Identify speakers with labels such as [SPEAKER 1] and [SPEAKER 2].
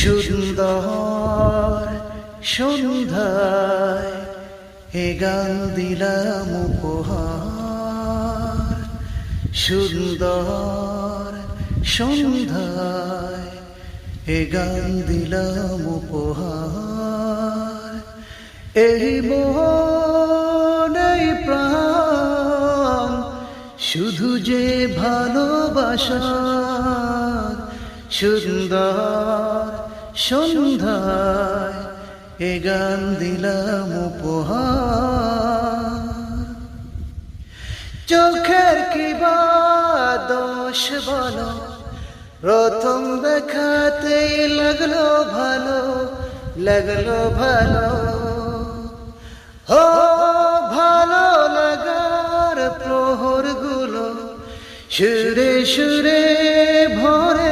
[SPEAKER 1] সুন্দর সন্ধ্যায় এ গান দিলাম উপহার। সুন্দর সন্ধ্যায় এ গান দিলাম উপহার। এই মন এই প্রাণ শুধু যে ভালোবাসার। সুন্দর সন্ধ্যায় এ গান দিলাম উপহার। চোখের কি বা দোষ বলো, প্রথম দেখাতেই লাগলো ভালো, লাগলো ভালো। ও ভালো লাগার প্রহর গুলো সুরে সুরে ভরে